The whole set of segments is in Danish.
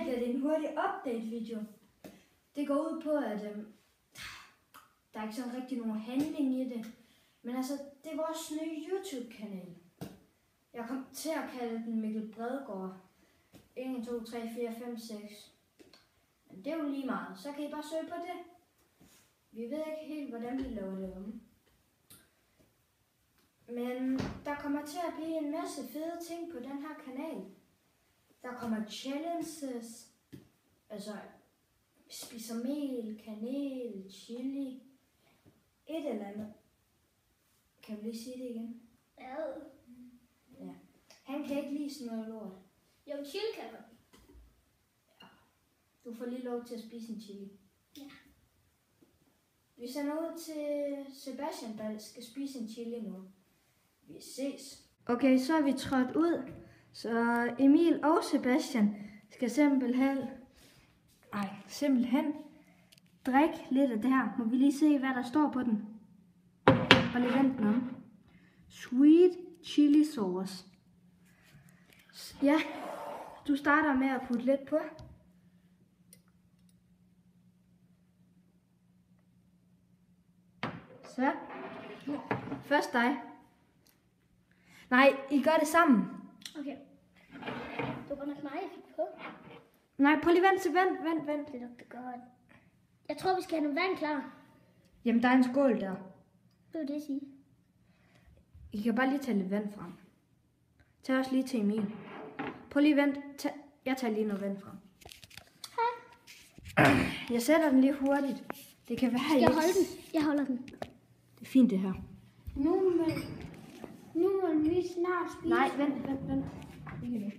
bliver det en hurtig update-video. Det går ud på, at der er ikke sådan rigtig nogen handling i det. Men altså, det er vores nye YouTube-kanal. Jeg kom til at kalde den Mikkel Bredgaard. 1, 2, 3, 4, 5, 6. Men det er jo lige meget. Så kan I bare søge på det. Vi ved ikke helt, hvordan vi laver det om. Men der kommer til at blive en masse fede ting på den her kanal. Der kommer challenges. Altså, spiser mel, kanel, chili. Et eller andet. Kan du lige sige det igen? Ja. Ja. Han kan ikke lide sådan noget lort. Jo, chili kan du. Ja. Du får lige lov til at spise en chili. Ja. Vi sender ud til Sebastian, der skal spise en chili nu. Vi ses. Okay, så er vi trådt ud. Så Emil og Sebastian skal simpelthen drikke lidt af det her. Må vi lige se, hvad der står på den? Og lige vente den om. Sweet chili sauce. Ja, du starter med at putte lidt på. Så. Først dig. Nej, I gør det sammen. Okay. Det var nok mig, jeg fik på. Nej, prøv lige vent. Det lugter godt. Jeg tror, vi skal have noget vand klar. Jamen, der er en skål der. Det var det, jeg siger. I kan bare lige tage lidt vand frem. Tag også lige til Emil. Prøv lige vent. Jeg tager lige noget vand frem. Hej. Jeg sætter den lige hurtigt. Det kan være Skal jeg holde den? Jeg holder den. Det er fint, det her. Nu må vi snart spise. Nej, vent. Ikke nu.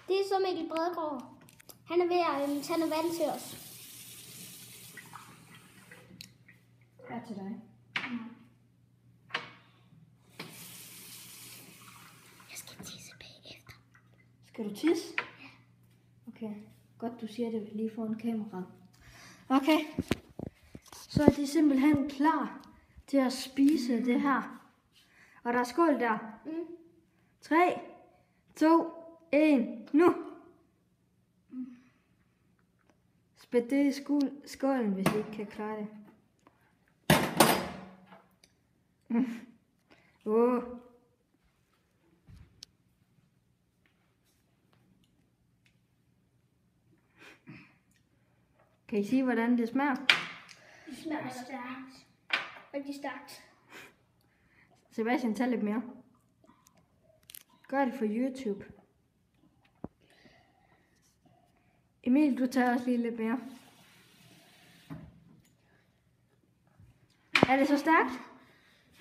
Det er så Mikkel Bredgaard. Han er ved at tage noget vand til os. Her til dig. Jeg skal tisse bagefter. Skal du tisse? Ja. Okay. Godt, du siger det lige foran kameraet. Okay. Så er de simpelthen klar til at spise det her. Og der er skål der. 3, 2, 1, nu! Spæt det i skålen, hvis I ikke kan klare det. Kan I sige, hvordan det smager? Det smager stærkt. Rigtig stærkt. Sebastian, tag lidt mere. Gør det for YouTube. Emil, du tager også lige lidt mere. Er det så stærkt?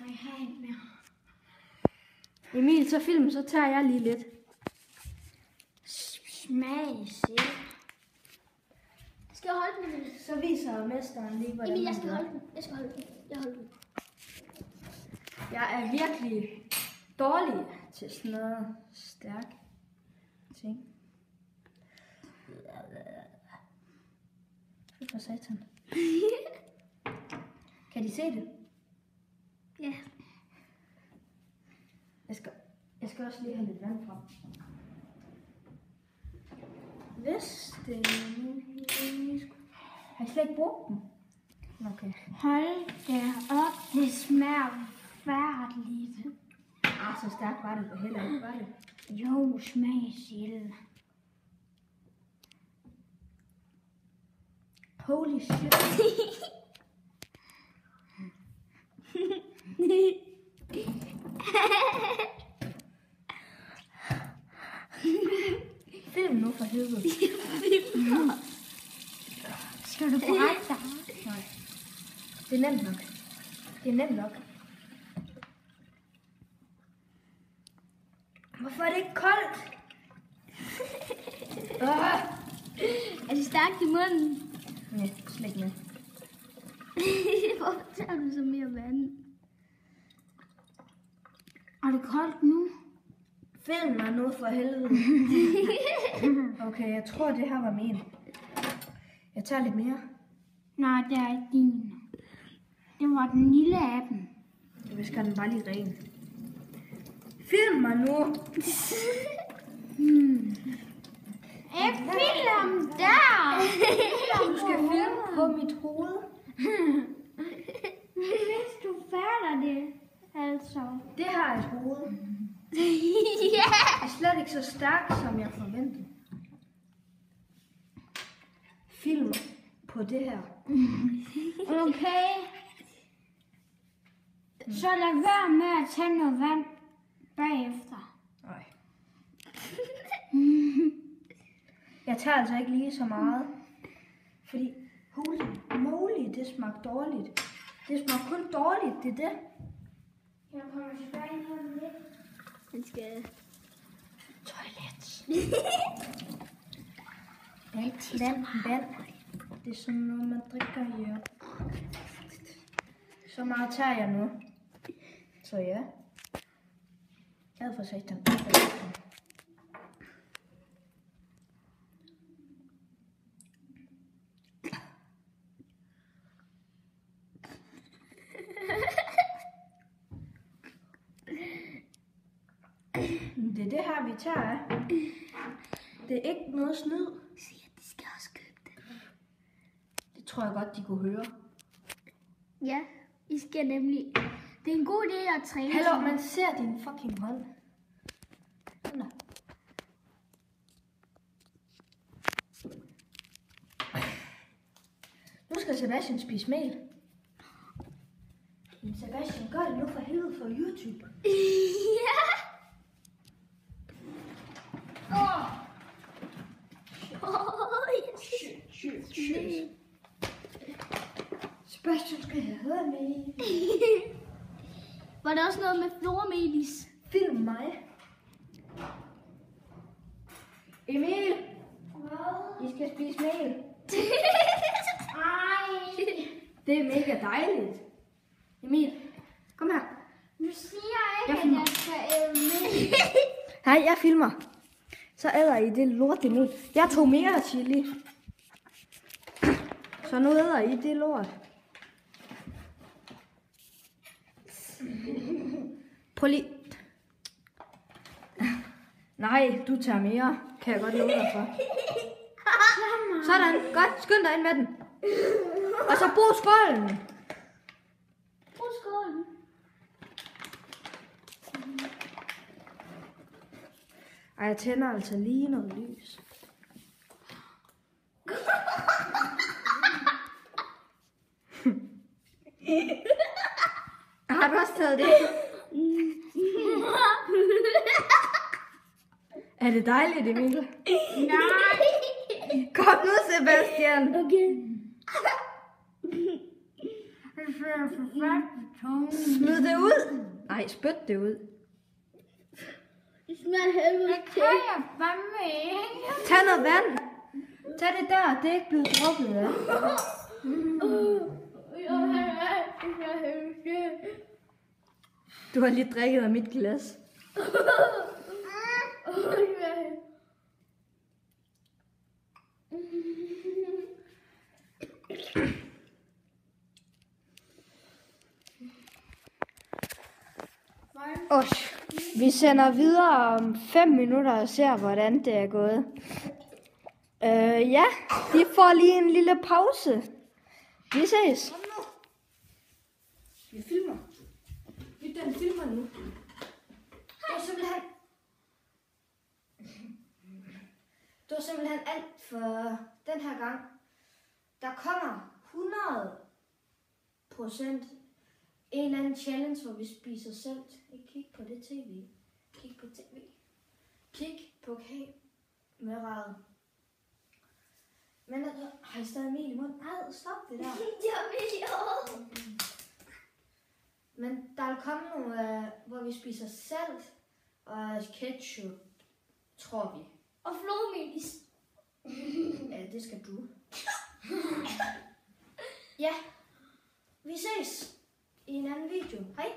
Nej, jeg har ikke mere. Emil, så film, så tager jeg lige lidt. Smag selv. Skal jeg holde den, Emil? Så viser mesteren lige, hvordan Emil, jeg man skal gør. holde den. Jeg holder den. Jeg er virkelig dårlig til sådan noget stærk ting. Fy for satan. Kan de se det? Ja. Jeg skal også lige have lidt vand frem. Hvis det har I slet ikke brugt den? Okay. Hold da op. Det smager færdigt. Så stærkt var det heller ikke, var det? Jo, smag selv. Holy shit. Film nu for helvede. Skal du brække dig? Nej. Det er nemt nok. Hvorfor er det ikke koldt? Er det stærkt i munden? Nej, slet ikke mere. Hvorfor tager du så mere vand? Er det koldt nu? Film mig nu for helvede. Okay, jeg tror det her var min. Jeg tager lidt mere. Nej, det er ikke din. Det var den lille af dem. Jeg visker den bare lige ren. Film mig nu. Ikke film der! Du skal filme på mit hoved. Hvis du fatter det, altså. Det har et hoved. Ja! Det er slet ikke så stærkt, som jeg forventede. Film på det her. Okay. Så lad være med at tage noget vand bagefter. Nej. Jeg tager altså ikke lige så meget. Fordi, holy moly, det smagte dårligt. Det smagte kun dårligt, det er det. Jeg kommer tilbage her om lidt. Den skal... Toilet. Vand. Det er sådan noget, man drikker her. Så meget tager jeg nu. Så ja. Jeg havde for sagt den. Det er det her, vi tager af. Det er ikke noget snyd. Siger, de skal også købe det. Det tror jeg godt, de kunne høre. Ja, I skal nemlig... Det er en god idé at træne. Hallo, man ser din fucking hånd. Nå. Nu skal Sebastian spise mel. Men Sebastian, gør det nu for helvede for YouTube. Ja. Shit. Sebastian skal have med. Var der også noget med flormelis? Film mig. Emil, Hvad? I skal spise mel. Ej. Det er mega dejligt. Emil, kom her. Du siger ikke, Jeg at filmer. jeg skal æde med. Nej, jeg filmer. Så æder I det lort det nu. Jeg tog mere chili. Så nu æder I det lort. Prøv lige. Nej, du tager mere. Kan jeg godt love dig for. Sådan. Godt. Skynd dig ind med den. Og så brug skålen. Brug skålen. Ej, jeg tænder altså lige noget lys. Har du også taget det? Er det dejligt, Emil? Nej. Kom nu, Sebastian. Okay. Det ser forfærdeligt tungt. Smid det ud. Nej, spyt det ud. Det smager helvede Det til. kan jeg fandme ikke. Tag noget vand. Tag det der. Det er ikke blevet drukket af. Du har lige drikket af mit glas. Vi sender videre om 5 minutter og ser, hvordan det er gået. Ja, de får lige en lille pause. Vi ses. Vi filmer. Den filmer nu. Det var simpelthen alt for den her gang. Der kommer 100% en eller anden challenge, hvor vi spiser selv. Ikke kig på det tv. Kig på tv. Kig på kameraet. Men har I stadig mel i munden? Ej, stop det der. Jeg vil jo. Men der vil komme nogle, hvor vi spiser salt og ketchup, tror vi. Og flormelis. Ja, det skal du. Ja, vi ses i en anden video. Hej.